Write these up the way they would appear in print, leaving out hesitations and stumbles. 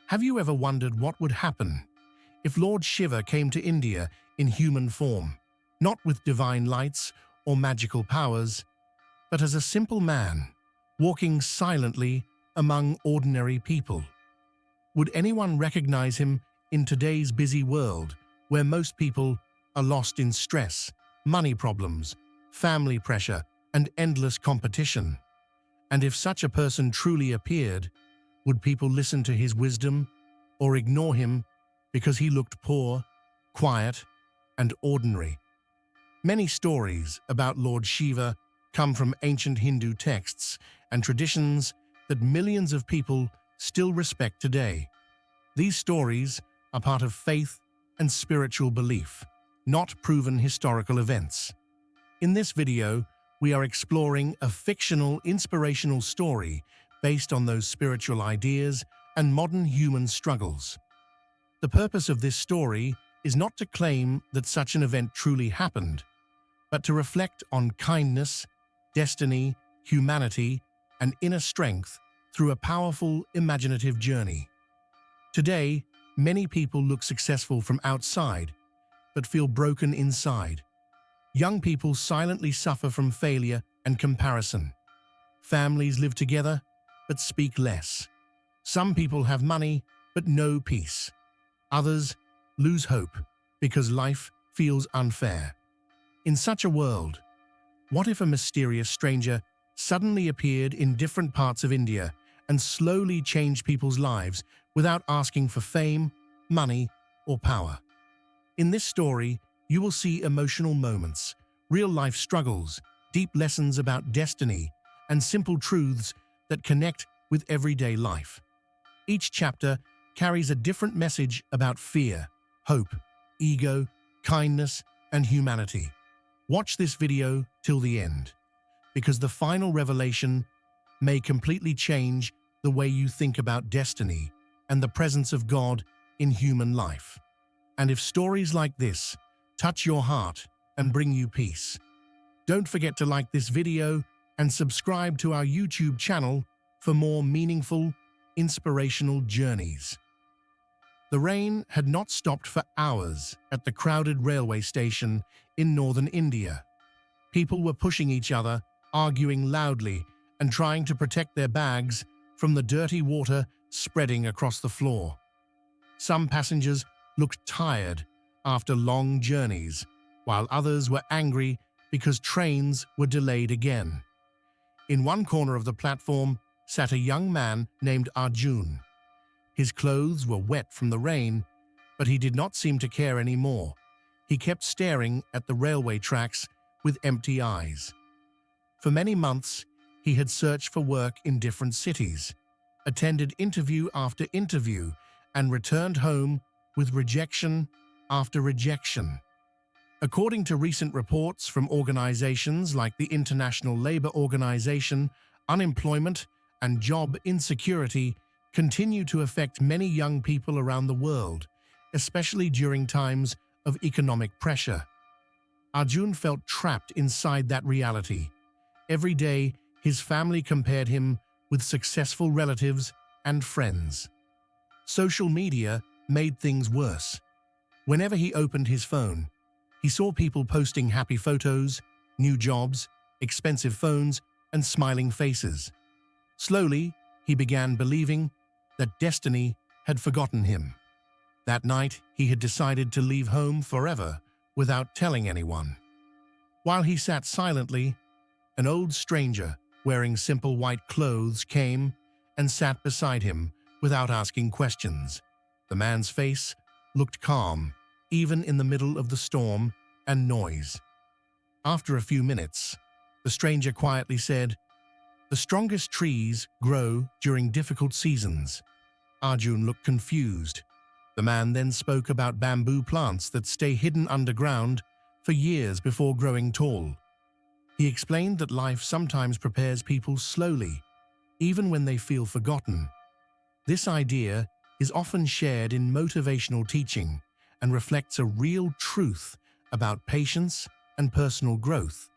Have you ever wondered what would happen if Lord Shiva came to India in human form, not with divine lights or magical powers, but as a simple man, walking silently among ordinary people? Would anyone recognize him in today's busy world where most people are lost in stress, money problems, family pressure, and endless competition? And if such a person truly appeared, would people listen to his wisdom or ignore him because he looked poor, quiet, and ordinary? Many stories about Lord Shiva come from ancient Hindu texts and traditions that millions of people still respect today. These stories are part of faith and spiritual belief, not proven historical events. In this video, we are exploring a fictional, inspirational story based on those spiritual ideas and modern human struggles. The purpose of this story is not to claim that such an event truly happened, but to reflect on kindness, destiny, humanity, and inner strength through a powerful, imaginative journey. Today, many people look successful from outside, but feel broken inside. Young people silently suffer from failure and comparison. Families live together, but speak less. Some people have money, but no peace. Others lose hope because life feels unfair. In such a world, what if a mysterious stranger suddenly appeared in different parts of India and slowly changed people's lives without asking for fame, money, or power? In this story, you will see emotional moments, real-life struggles, deep lessons about destiny, and simple truths that connect with everyday life. Each chapter carries a different message about fear, hope, ego, kindness, and humanity. Watch this video till the end, because the final revelation may completely change the way you think about destiny and the presence of God in human life. And if stories like this touch your heart and bring you peace, don't forget to like this video and subscribe to our YouTube channel for more meaningful, inspirational journeys. The rain had not stopped for hours at the crowded railway station in northern India. People were pushing each other, arguing loudly, and trying to protect their bags from the dirty water spreading across the floor. Some passengers looked tired after long journeys, while others were angry because trains were delayed again. In one corner of the platform sat a young man named Arjun. His clothes were wet from the rain, but he did not seem to care anymore. He kept staring at the railway tracks with empty eyes. For many months, he had searched for work in different cities, attended interview after interview, and returned home with rejection after rejection. According to recent reports from organizations like the International Labor Organization, unemployment and job insecurity continue to affect many young people around the world, especially during times of economic pressure. Arjun felt trapped inside that reality. Every day, his family compared him with successful relatives and friends. Social media made things worse. Whenever he opened his phone, he saw people posting happy photos, new jobs, expensive phones, and smiling faces. Slowly, he began believing that destiny had forgotten him. That night, he had decided to leave home forever without telling anyone. While he sat silently, an old stranger wearing simple white clothes came and sat beside him without asking questions. The man's face looked calm, even in the middle of the storm and noise. After a few minutes, the stranger quietly said, "The strongest trees grow during difficult seasons." Arjun looked confused. The man then spoke about bamboo plants that stay hidden underground for years before growing tall. He explained that life sometimes prepares people slowly, even when they feel forgotten. This idea is often shared in motivational teaching and reflects a real truth about patience and personal growth,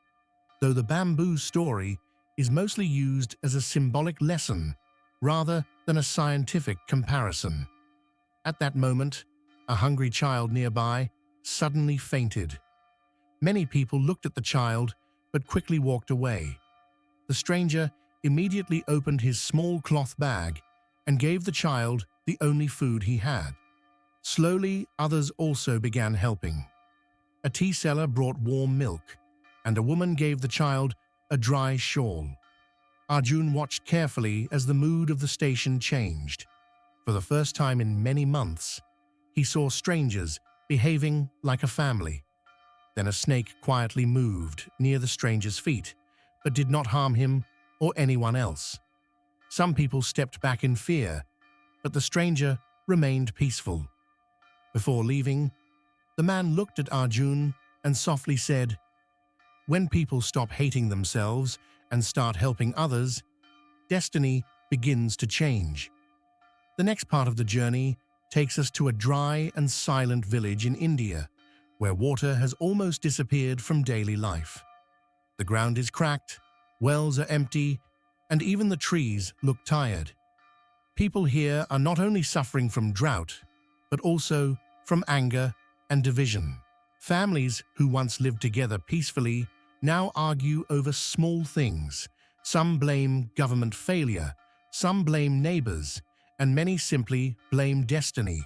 though the bamboo story is mostly used as a symbolic lesson rather than a scientific comparison. At that moment, a hungry child nearby suddenly fainted. Many people looked at the child but quickly walked away. The stranger immediately opened his small cloth bag and gave the child the only food he had. Slowly, others also began helping. A tea seller brought warm milk, and a woman gave the child a dry shawl. Arjun watched carefully as the mood of the station changed. For the first time in many months, he saw strangers behaving like a family. Then a snake quietly moved near the stranger's feet, but did not harm him or anyone else. Some people stepped back in fear, but the stranger remained peaceful. Before leaving, the man looked at Arjun and softly said, "When people stop hating themselves and start helping others, destiny begins to change." The next part of the journey takes us to a dry and silent village in India, where water has almost disappeared from daily life. The ground is cracked, wells are empty, and even the trees look tired. People here are not only suffering from drought, but also from anger and division. Families who once lived together peacefully now argue over small things. Some blame government failure, some blame neighbors, and many simply blame destiny.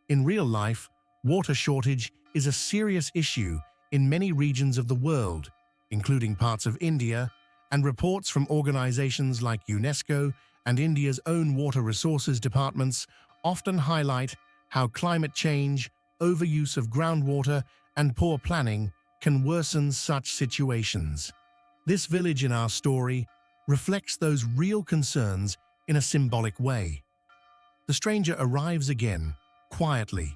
In real life, water shortage is a serious issue in many regions of the world, including parts of India, and reports from organizations like UNESCO and India's own water resources departments often highlight how climate change, overuse of groundwater, and poor planning can worsen such situations. This village in our story reflects those real concerns in a symbolic way. The stranger arrives again, quietly.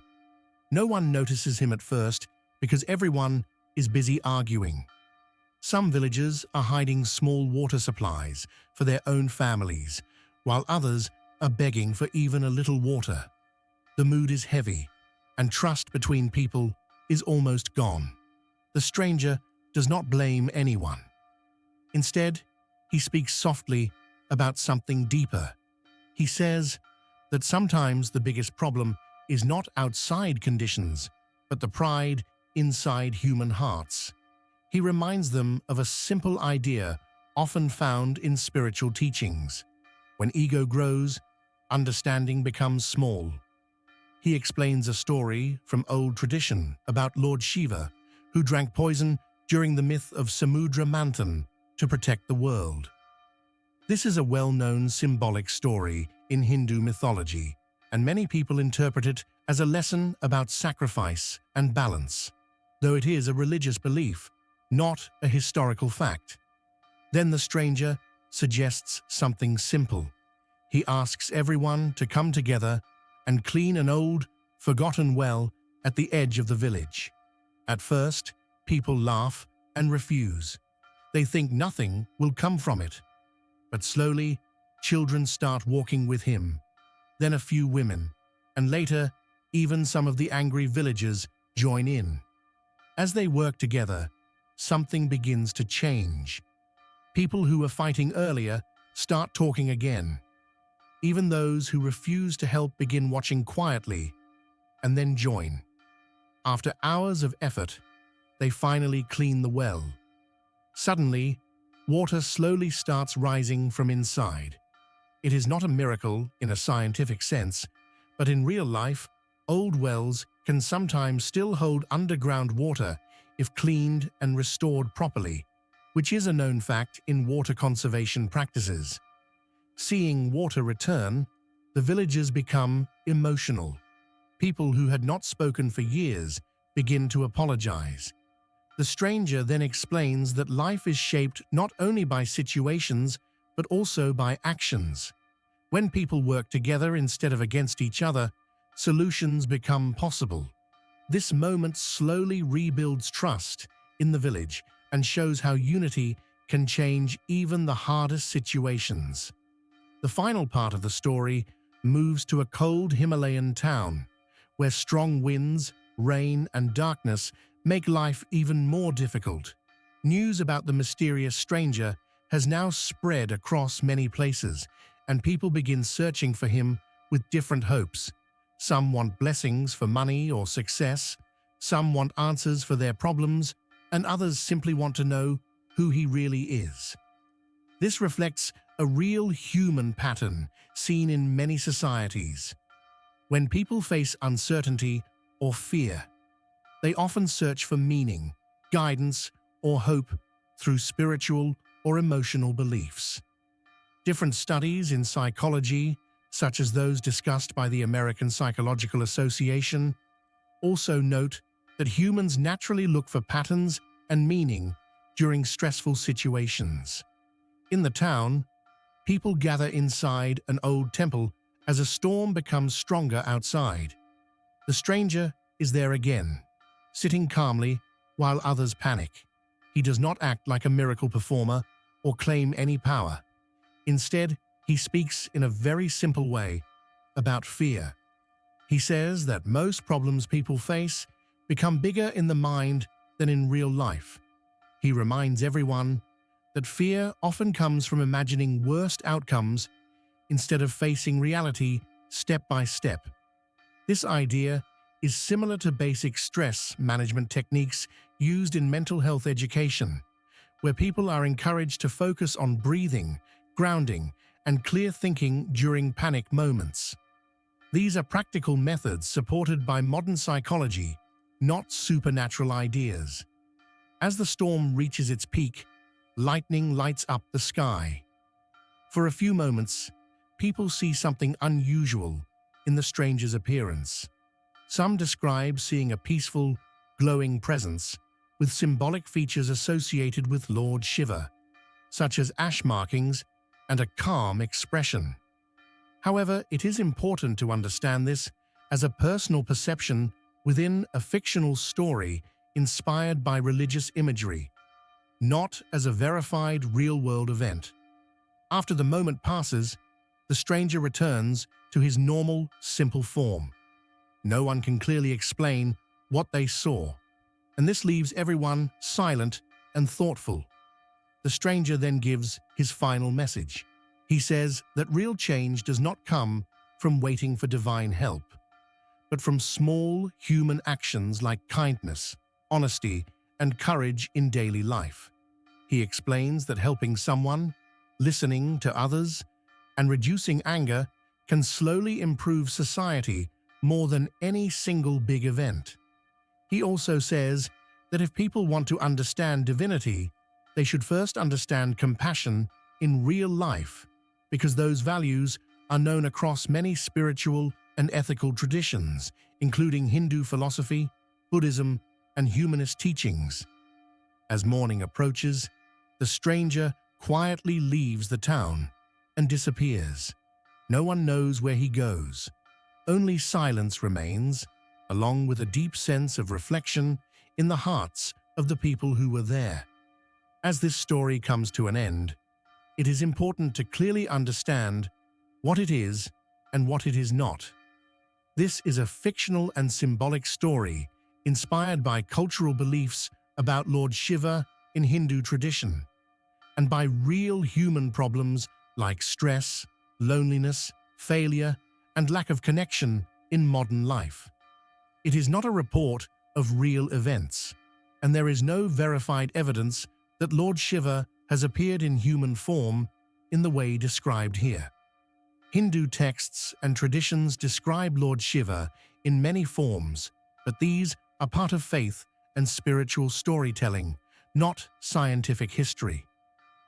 No one notices him at first because everyone is busy arguing. Some villagers are hiding small water supplies for their own families, while others are begging for even a little water. The mood is heavy, and trust between people is almost gone. The stranger does not blame anyone. Instead, he speaks softly about something deeper. He says that sometimes the biggest problem is not outside conditions, but the pride inside human hearts. He reminds them of a simple idea often found in spiritual teachings. When ego grows, understanding becomes small. He explains a story from old tradition about Lord Shiva, who drank poison during the myth of Samudra Manthan to protect the world. This is a well-known symbolic story in Hindu mythology, and many people interpret it as a lesson about sacrifice and balance, though it is a religious belief, not a historical fact. Then the stranger suggests something simple. He asks everyone to come together and clean an old, forgotten well at the edge of the village. At first, people laugh and refuse. They think nothing will come from it. But slowly, children start walking with him. Then a few women, and later, even some of the angry villagers join in. As they work together, something begins to change. People who were fighting earlier start talking again. Even those who refuse to help begin watching quietly and then join. After hours of effort, they finally clean the well. Suddenly, water slowly starts rising from inside. It is not a miracle in a scientific sense, but in real life, old wells can sometimes still hold underground water if cleaned and restored properly, which is a known fact in water conservation practices. Seeing water return, the villagers become emotional. People who had not spoken for years begin to apologize. The stranger then explains that life is shaped not only by situations, but also by actions. When people work together instead of against each other, solutions become possible. This moment slowly rebuilds trust in the village and shows how unity can change even the hardest situations. The final part of the story moves to a cold Himalayan town, where strong winds, rain, and darkness make life even more difficult. News about the mysterious stranger has now spread across many places, and people begin searching for him with different hopes. Some want blessings for money or success, some want answers for their problems, and others simply want to know who he really is. This reflects a real human pattern seen in many societies. When people face uncertainty or fear, they often search for meaning, guidance, or hope through spiritual or emotional beliefs. Different studies in psychology, such as those discussed by the American Psychological Association, also note that humans naturally look for patterns and meaning during stressful situations. In the town, people gather inside an old temple as a storm becomes stronger outside. The stranger is there again, sitting calmly while others panic. He does not act like a miracle performer or claim any power. Instead, he speaks in a very simple way about fear. He says that most problems people face become bigger in the mind than in real life. He reminds everyone that fear often comes from imagining worst outcomes instead of facing reality step by step. This idea is similar to basic stress management techniques used in mental health education, where people are encouraged to focus on breathing, grounding, and clear thinking during panic moments. These are practical methods supported by modern psychology, not supernatural ideas. As the storm reaches its peak, lightning lights up the sky. For a few moments, people see something unusual in the stranger's appearance. Some describe seeing a peaceful, glowing presence with symbolic features associated with Lord Shiva, such as ash markings and a calm expression. However, it is important to understand this as a personal perception within a fictional story inspired by religious imagery, not as a verified real-world event. After the moment passes, the stranger returns to his normal, simple form. No one can clearly explain what they saw, and this leaves everyone silent and thoughtful. The stranger then gives his final message. He says that real change does not come from waiting for divine help, but from small human actions like kindness, honesty, and courage in daily life. He explains that helping someone, listening to others, and reducing anger can slowly improve society more than any single big event. He also says that if people want to understand divinity, they should first understand compassion in real life, because those values are known across many spiritual and ethical traditions, including Hindu philosophy, Buddhism, and humanist teachings. As morning approaches, the stranger quietly leaves the town and disappears. No one knows where he goes. Only silence remains, along with a deep sense of reflection in the hearts of the people who were there. As this story comes to an end, it is important to clearly understand what it is and what it is not. This is a fictional and symbolic story inspired by cultural beliefs about Lord Shiva in Hindu tradition, and by real human problems like stress, loneliness, failure, and lack of connection in modern life. It is not a report of real events, and there is no verified evidence that Lord Shiva has appeared in human form in the way described here. Hindu texts and traditions describe Lord Shiva in many forms, but these are part of faith and spiritual storytelling, not scientific history.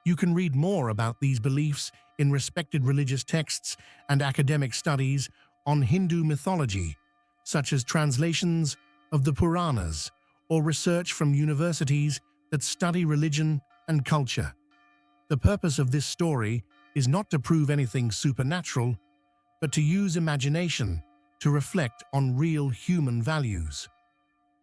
You can read more about these beliefs in respected religious texts and academic studies on Hindu mythology, such as translations of the Puranas or research from universities that study religion and culture. The purpose of this story is not to prove anything supernatural, but to use imagination to reflect on real human values.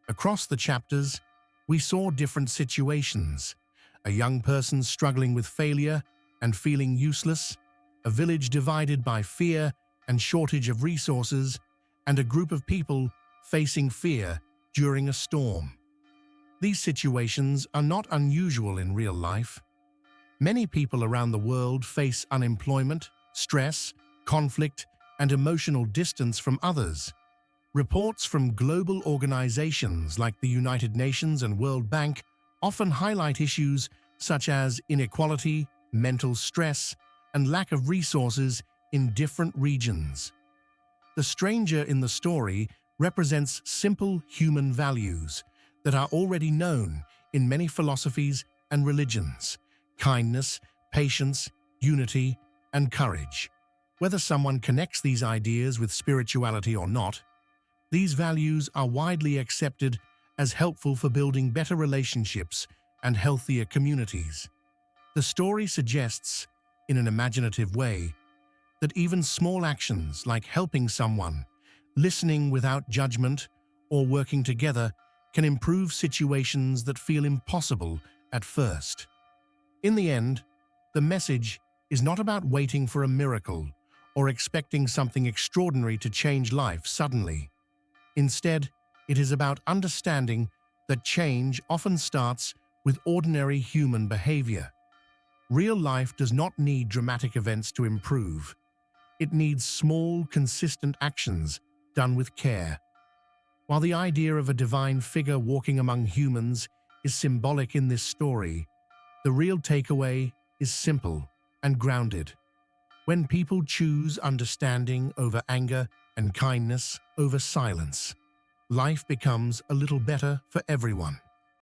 Across the chapters, we saw different situations: a young person struggling with failure and feeling useless, a village divided by fear and shortage of resources, and a group of people facing fear during a storm. These situations are not unusual in real life. Many people around the world face unemployment, stress, conflict, and emotional distance from others. Reports from global organizations like the United Nations and World Bank often highlight issues such as inequality, mental stress, and lack of resources in different regions. The stranger in the story represents simple human values that are already known in many philosophies and religions: kindness, patience, unity, and courage. Whether someone connects these ideas with spirituality or not, these values are widely accepted as helpful for building better relationships and healthier communities. The story suggests, in an imaginative way, that even small actions like helping someone, listening without judgment, or working together can improve situations that feel impossible at first. In the end, the message is not about waiting for a miracle or expecting something extraordinary to change life suddenly. Instead, it is about understanding that change often starts with ordinary human behavior. Real life does not need dramatic events to improve. It needs small, consistent actions done with care. While the idea of a divine figure walking among humans is symbolic in this story, the real takeaway is simple and grounded. When people choose understanding over anger and kindness over silence, life becomes a little better for everyone.